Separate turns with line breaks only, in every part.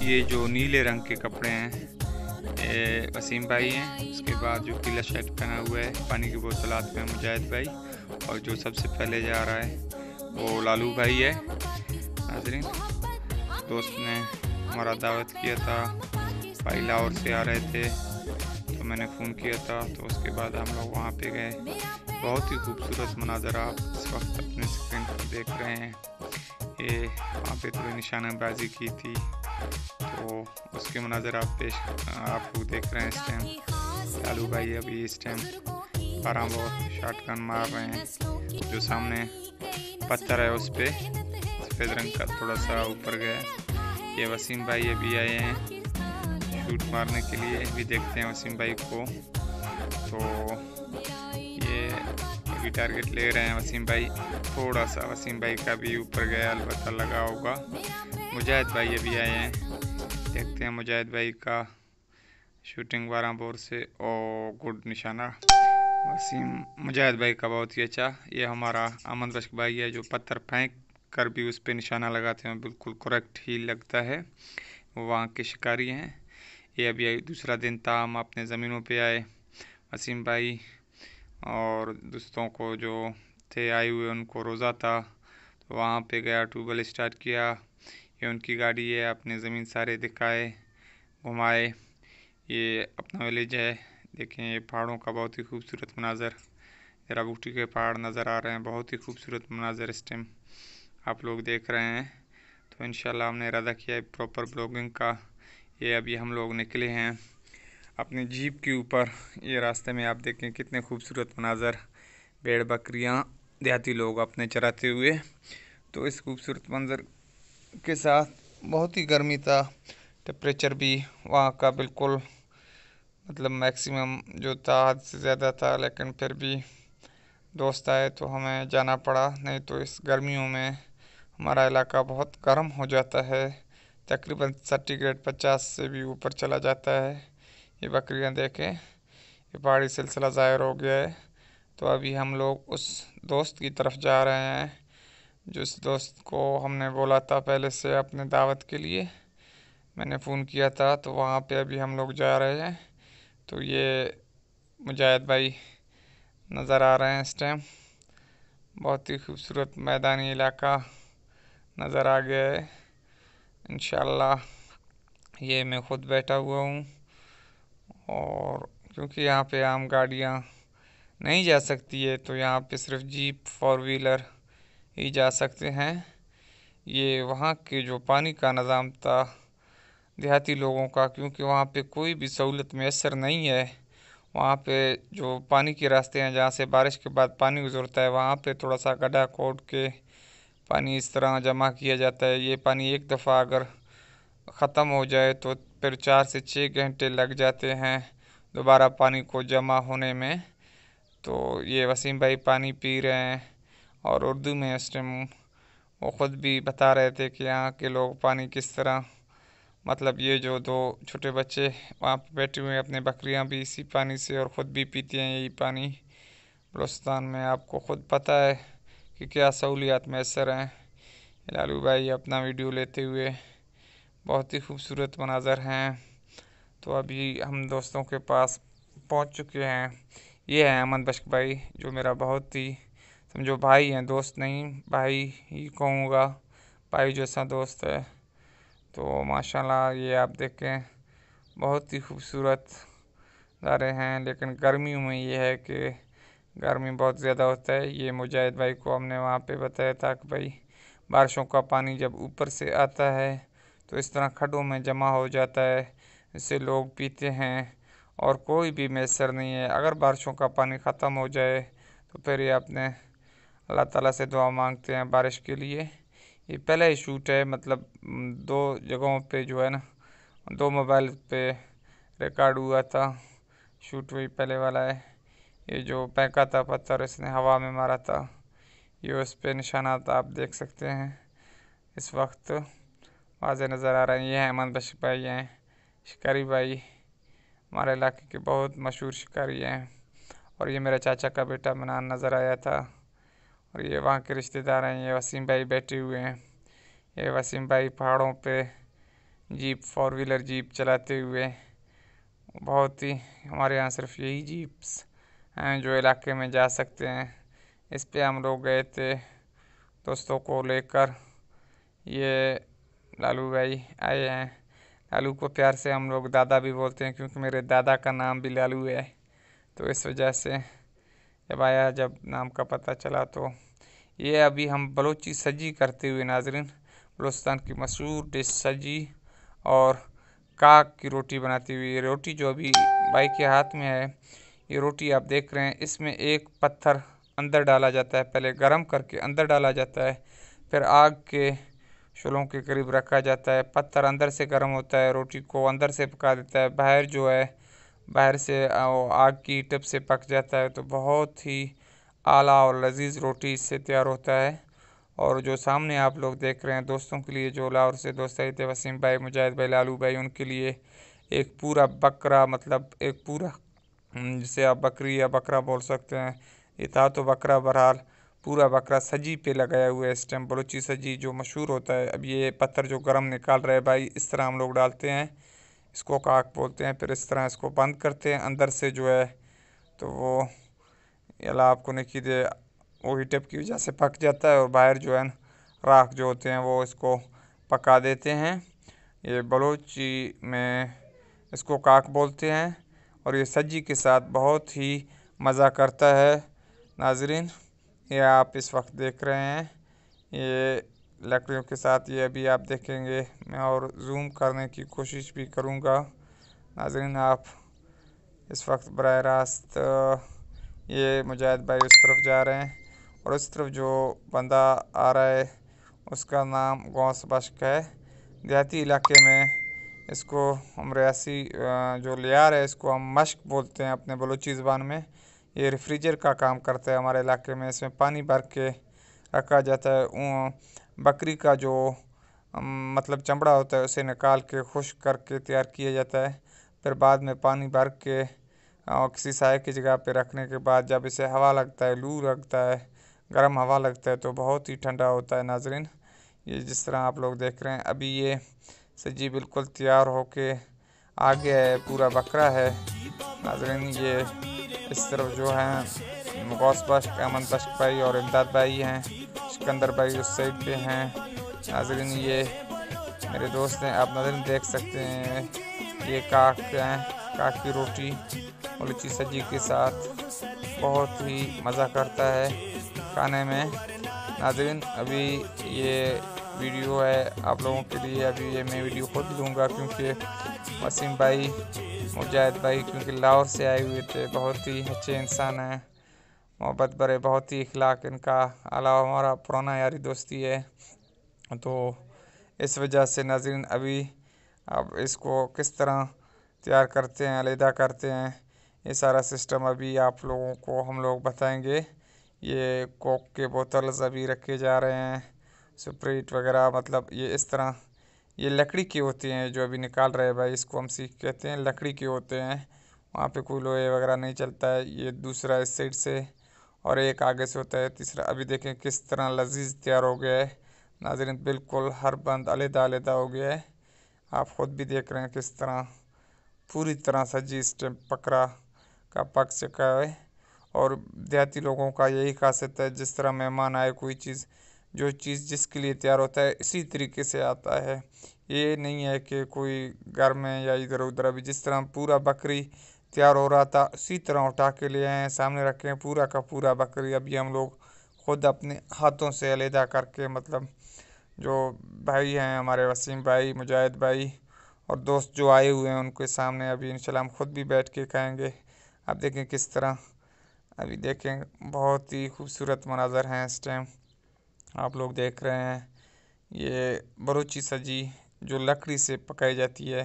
ये जो नीले रंग के कपड़े हैं ये वसीम भाई हैं। उसके बाद जो पीला शर्ट पहना हुआ है, पानी की बोतल हाथ में, मुजाहिद भाई। और जो सबसे पहले जा रहा है वो लालू भाई है। नाजरीन, दोस्त ने हमारा दावत किया था, भाई लाहौर से आ रहे थे तो मैंने फ़ोन किया था, तो उसके बाद हम लोग वहाँ पे गए। बहुत ही खूबसूरत मनाज़र आप इस वक्त अपने स्क्रीन पर देख रहे हैं। ये वहाँ पे थोड़ी निशानाबाजी की थी तो उसके मनाज़र आप लोग देख रहे हैं इस टाइम। लालू भाई अभी इस टाइम 12 बॉल शॉट गन मार रहे हैं। जो सामने पत्थर है उस पर सफ़ेद रंग का थोड़ा सा ऊपर गया। ये वसीम भाई अभी आए हैं शूट मारने के लिए, भी देखते हैं वसीम भाई को। तो ये अभी टारगेट ले रहे हैं वसीम भाई। थोड़ा सा वसीम भाई का भी ऊपर गया, अलबत्ता लगा होगा। मुजाहिद भाई अभी आए हैं, देखते हैं मुजाहिद भाई का शूटिंग 12 बोर से। और गुड निशाना वसीम मुजाहिद भाई का बहुत ही अच्छा। ये हमारा अमन रश्क भाई है जो पत्थर फेंक कर भी उस पर निशाना लगाते हैं, बिल्कुल करेक्ट ही लगता है। वो वहाँ के शिकारी हैं। ये अभी दूसरा दिन था, हम अपने ज़मीनों पे आए। वसीम भाई और दोस्तों को जो थे आए हुए उनको रोज़ा था तो वहाँ पे गया, ट्यूबवेल स्टार्ट किया। ये उनकी गाड़ी है, अपने ज़मीन सारे दिखाए, घुमाए। ये अपना विलेज है। देखें ये पहाड़ों का बहुत ही खूबसूरत मनाज़र, जरा बूटी के पहाड़ नज़र आ रहे हैं। बहुत ही खूबसूरत मनाज़र इस टाइम आप लोग देख रहे हैं। तो इंशाल्लाह हमने इरादा किया है प्रॉपर ब्लॉगिंग का। ये अभी हम लोग निकले हैं अपनी जीप के ऊपर। ये रास्ते में आप देखें कितने खूबसूरत मनाज़र, भेड़ बकरियाँ, देहाती लोग अपने चराते हुए। तो इस खूबसूरत मंज़र के साथ बहुत ही गर्मी था, टेम्परेचर भी वहाँ का बिल्कुल मतलब मैक्सिमम जो था हद से ज़्यादा था, लेकिन फिर भी दोस्त आए तो हमें जाना पड़ा। नहीं तो इस गर्मियों में हमारा इलाका बहुत गर्म हो जाता है, तकरीबन सेंटीग्रेड 50 से भी ऊपर चला जाता है। ये बकरियां देखें, ये पहाड़ी सिलसिला ज़ाहिर हो गया है। तो अभी हम लोग उस दोस्त की तरफ जा रहे हैं जिस दोस्त को हमने बोला था पहले से अपने दावत के लिए, मैंने फ़ोन किया था। तो वहाँ पे अभी हम लोग जा रहे हैं। तो ये मुजाहिद भाई नज़र आ रहे हैं इस टाइम। बहुत ही खूबसूरत मैदानी इलाका नज़र आ गया है। इंशाल्लाह ये मैं ख़ुद बैठा हुआ हूँ, और क्योंकि यहाँ पे आम गाड़ियाँ नहीं जा सकती है तो यहाँ पे सिर्फ जीप 4 व्हीलर ही जा सकते हैं। ये वहाँ के जो पानी का निज़ाम था देहाती लोगों का, क्योंकि वहाँ पे कोई भी सहूलत मैसर नहीं है। वहाँ पे जो पानी के रास्ते हैं जहाँ से बारिश के बाद पानी गुजरता है, वहाँ पे थोड़ा सा गड्ढा खोद के पानी इस तरह जमा किया जाता है। ये पानी एक दफ़ा अगर ख़त्म हो जाए तो फिर 4 से 6 घंटे लग जाते हैं दोबारा पानी को जमा होने में। तो ये वसीम भाई पानी पी रहे हैं और उर्दू में इस टाइम वो ख़ुद भी बता रहे थे कि यहाँ के लोग पानी किस तरह, मतलब ये जो 2 छोटे बच्चे वहाँ पे बैठे हुए हैं, अपने बकरियाँ भी इसी पानी से और ख़ुद भी पीती हैं यही पानी। बलूचिस्तान में आपको ख़ुद पता है कि क्या सहूलियात मैसर हैं। लालू भाई अपना वीडियो लेते हुए, बहुत ही खूबसूरत मनाज़र हैं। तो अभी हम दोस्तों के पास पहुंच चुके हैं। ये है अमन बख्श भाई जो मेरा बहुत ही समझो भाई हैं, दोस्त नहीं भाई ही कहूँगा, भाई जैसा दोस्त है। तो माशाल्लाह ये आप देखें बहुत ही खूबसूरत नज़ारे हैं। लेकिन गर्मियों में ये है कि गर्मी बहुत ज़्यादा होता है। ये मुजाहिद भाई को हमने वहाँ पे बताया था कि भाई बारिशों का पानी जब ऊपर से आता है तो इस तरह खड्डों में जमा हो जाता है, इससे लोग पीते हैं और कोई भी मैसर नहीं है। अगर बारिशों का पानी ख़त्म हो जाए तो फिर ये अपने अल्लाह ताला से दुआ मांगते हैं बारिश के लिए। ये पहला ही शूट है, मतलब 2 जगहों पे जो है ना 2 मोबाइल पे रिकॉर्ड हुआ था। शूट वही पहले वाला है। ये जो फेंका था पत्थर इसने हवा में मारा था, ये उस पे निशानात आप देख सकते हैं इस वक्त वाज़े नज़र आ रहे हैं। ये है अमन बख्श भाई हैं, शिकारी भाई, हमारे इलाके के बहुत मशहूर शिकारी हैं। और ये मेरे चाचा का बेटा मनान नज़र आया था। और ये वहाँ के रिश्तेदार हैं। ये वसीम भाई बैठे हुए हैं। ये वसीम भाई पहाड़ों पे जीप, 4 व्हीलर जीप चलाते हुए। बहुत ही हमारे यहाँ सिर्फ यही जीप्स हैं जो इलाके में जा सकते हैं। इस पे हम लोग गए थे दोस्तों को लेकर। ये लालू भाई आए हैं। लालू को प्यार से हम लोग दादा भी बोलते हैं क्योंकि मेरे दादा का नाम भी लालू है। तो इस वजह से जब नाम का पता चला तो ये अभी हम बलोची सजी करते हुए नाजरीन, बलूचिस्तान की मशहूर डिश सजी और काक की रोटी बनाती हुई। ये रोटी जो अभी भाई के हाथ में है, ये रोटी आप देख रहे हैं, इसमें एक पत्थर अंदर डाला जाता है, पहले गरम करके अंदर डाला जाता है, फिर आग के शोलों के करीब रखा जाता है। पत्थर अंदर से गर्म होता है, रोटी को अंदर से पका देता है, बाहर जो है बाहर से आग की टिप से पक जाता है। तो बहुत ही आला और लजीज रोटी इससे तैयार होता है। और जो सामने आप लोग देख रहे हैं दोस्तों के लिए, जो लाहौर से दोस्त आए थे, वसीम भाई, मुजाहिद भाई, लालू भाई, उनके लिए एक पूरा बकरा, मतलब एक पूरा जिसे आप बकरी या बकरा बोल सकते हैं, ये था तो बकरा, बहरहाल पूरा बकरा सजी पे लगाया हुआ है इस टाइम, बलोची सजी जो मशहूर होता है। अब ये पत्थर जो गरम निकाल रहे हैं भाई, इस तरह हम लोग डालते हैं, इसको काक बोलते हैं। फिर इस तरह इसको बंद करते हैं अंदर से जो है, तो वो अल्लाह आपको नहीं दे, वो हीटअप की वजह से पक जाता है और बाहर जो है राख जो होते हैं वो इसको पका देते हैं। ये बलोची में इसको काक बोलते हैं और ये सज्जी के साथ बहुत ही मज़ा करता है नाजरीन। ये आप इस वक्त देख रहे हैं, ये लकड़ियों के साथ, ये अभी आप देखेंगे। मैं और जूम करने की कोशिश भी करूँगा नाजरीन। आप इस वक्त बराह रास्त ये मुजाहिद भाई उस तरफ जा रहे हैं और उस तरफ जो बंदा आ रहा है उसका नाम गौस बश्क है। देहाती इलाके में इसको हम रियासी जो लियार है इसको हम मश्क बोलते हैं अपने बलूची ज़बान में। ये रेफ्रिजर का काम करता है हमारे इलाके में। इसमें पानी भर के रखा जाता है। बकरी का जो मतलब चमड़ा होता है उसे निकाल के खुश्क करके तैयार किया जाता है। फिर बाद में पानी भर के और किसी साए की जगह पे रखने के बाद जब इसे हवा लगता है, लू लगता है, गर्म हवा लगता है, तो बहुत ही ठंडा होता है नाजरीन। ये जिस तरह आप लोग देख रहे हैं, अभी ये सब्जी बिल्कुल तैयार होके आ गया है, पूरा बकरा है नाजरीन। ये इस तरफ जो हैं गौस बश्क, अमन बश्क भाई और इमदाद भाई हैं, सिकंदर भाई उस साइड पे हैं नाजरीन। ये मेरे दोस्त हैं, आप नाजरीन देख सकते हैं, ये काक हैं, काक की रोटी बलूची सब्जी के साथ बहुत ही मज़ा करता है खाने में नाजरीन। अभी ये वीडियो है आप लोगों के लिए, अभी ये मैं वीडियो खुद लूँगा क्योंकि वसीम भाई, मुजाहिद भाई क्योंकि लाहौर से आए हुए थे, बहुत ही अच्छे इंसान हैं, मोहब्बत भरे, बहुत ही इखलाक इनका अलावा हमारा पुराना यारी दोस्ती है। तो इस वजह से नाजरीन अभी अब इसको किस तरह तैयार करते हैं, अलहदा करते हैं, ये सारा सिस्टम अभी आप लोगों को हम लोग बताएंगे। ये कोक के बोतल्स अभी रखे जा रहे हैं, स्प्राइट वगैरह, मतलब ये इस तरह ये लकड़ी की होती हैं जो अभी निकाल रहे हैं भाई, इसको हम सीख कहते हैं, लकड़ी के होते हैं। वहाँ पे कोई लोहे वगैरह नहीं चलता है। ये दूसरा इस साइड से और एक आगे से होता है, तीसरा। अभी देखें किस तरह लजीज तैयार हो गया है नाज़रीन, बिल्कुल हर बंद अलहदा अलहदा हो गया है। आप ख़ुद भी देख रहे हैं किस तरह पूरी तरह सजी स्टेम पकड़ा का पक चुका है। और देहाती लोगों का यही खासियत है, जिस तरह मेहमान आए, कोई चीज़ जो चीज़ जिसके लिए तैयार होता है इसी तरीके से आता है। ये नहीं है कि कोई घर में या इधर उधर, अभी जिस तरह पूरा बकरी तैयार हो रहा था उसी तरह उठा के ले आए हैं, सामने रखे हैं पूरा का पूरा बकरी। अभी हम लोग ख़ुद अपने हाथों से अलहदा करके, मतलब जो भाई हैं हमारे वसीम भाई, मुजाहिद भाई और दोस्त जो आए हुए हैं उनके सामने अभी इंशाल्लाह हम ख़ुद भी बैठ के खाएंगे। आप देखें किस तरह, अभी देखें बहुत ही खूबसूरत मनाज़र हैं इस टाइम आप लोग देख रहे हैं। ये बलूची सब्जी जो लकड़ी से पकाई जाती है,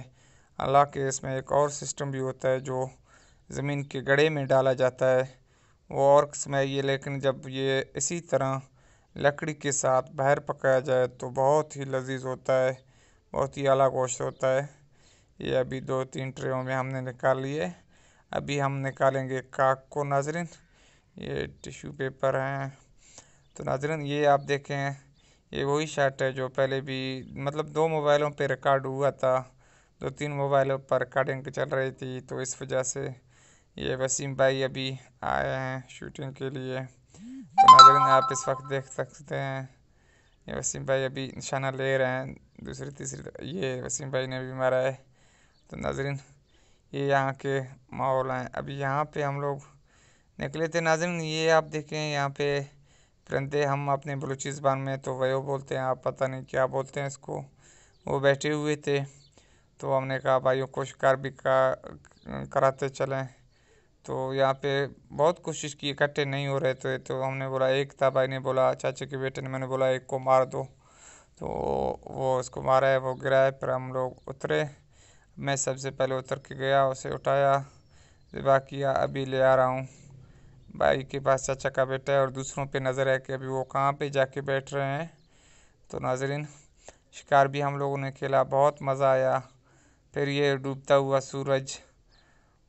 हालांकि इसमें एक और सिस्टम भी होता है जो ज़मीन के गड्ढे में डाला जाता है, वो और किस्म है ये। लेकिन जब ये इसी तरह लकड़ी के साथ बाहर पकाया जाए तो बहुत ही लजीज होता है, बहुत ही आला गोश्त होता है। ये अभी 2-3 ट्रेयों में हमने निकाल लिए। अभी हम निकालेंगे काक को नाजरीन। ये टिश्यू पेपर हैं। तो नाजरीन ये आप देखें, ये वही शॉट है जो पहले भी मतलब 2 मोबाइलों पे रिकॉर्ड हुआ था, 2-3 मोबाइलों पर रिकॉर्डिंग चल रही थी, तो इस वजह से ये वसीम भाई अभी आए हैं शूटिंग के लिए। तो नाज़रीन आप इस वक्त देख सकते हैं ये वसीम भाई अभी निशाना ले रहे हैं, दूसरी तीसरी ये वसीम भाई ने भी मारा है। तो नाज़रीन ये यहाँ के माहौल हैं। अभी यहाँ पे हम लोग निकले थे नाज़रीन, ये आप देखें यहाँ पे परिंदे, हम अपने बलूची ज़बान में तो वयो बोलते हैं, आप पता नहीं क्या बोलते हैं इसको, वो बैठे हुए थे। तो हमने कहा भाइयों को शिकार भी कराते चलें। तो यहाँ पे बहुत कोशिश की, इकट्ठे नहीं हो रहे थे, तो हमने बोला, एक था भाई ने बोला, चाचे के बेटे ने, मैंने बोला एक को मार दो, तो वो उसको मारा है, वो गिरा है। फिर हम लोग उतरे, मैं सबसे पहले उतर के गया, उसे उठाया, ज़िबा किया, अभी ले आ रहा हूँ। भाई के पास चाचा का बेटा है और दूसरों पे नज़र है कि अभी वो कहाँ पे जाके बैठ रहे हैं। तो नाज़रीन शिकार भी हम लोगों ने खेला, बहुत मज़ा आया। फिर ये डूबता हुआ सूरज,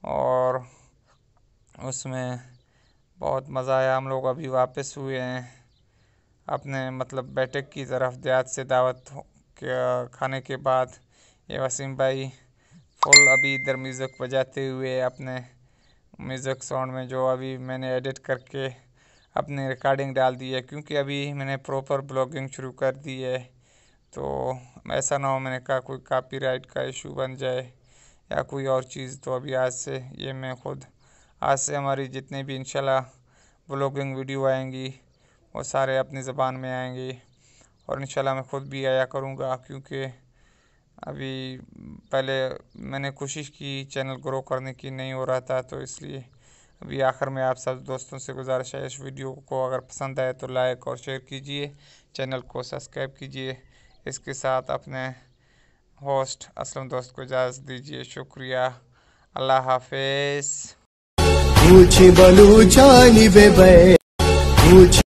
और उसमें बहुत मज़ा आया। हम लोग अभी वापस हुए हैं अपने मतलब बैठक की तरफ, देहात से दावत के खाने के बाद। ये वसीम भाई फुल अभी इधर म्यूज़िक बजाते हुए अपने म्यूज़िक साउंड में, जो अभी मैंने एडिट करके अपनी रिकॉर्डिंग डाल दी है, क्योंकि अभी मैंने प्रॉपर ब्लॉगिंग शुरू कर दी है। तो ऐसा ना हो मैंने कहा कोई कॉपीराइट का इशू बन जाए या कोई और चीज़। तो अभी आज से ये मैं खुद, आज से हमारी जितने भी इंशाल्लाह ब्लॉगिंग वीडियो आएंगी वो सारे अपनी ज़बान में आएंगे, और इंशाल्लाह मैं ख़ुद भी आया करूँगा, क्योंकि अभी पहले मैंने कोशिश की चैनल ग्रो करने की, नहीं हो रहा था, तो इसलिए अभी आखिर में आप सब दोस्तों से गुजारिश है, इस वीडियो को अगर पसंद आए तो लाइक और शेयर कीजिए, चैनल को सब्सक्राइब कीजिए। इसके साथ अपने होस्ट असलम दोस्त को इजाज़त दीजिए। शुक्रिया, अल्लाह हाफिज़।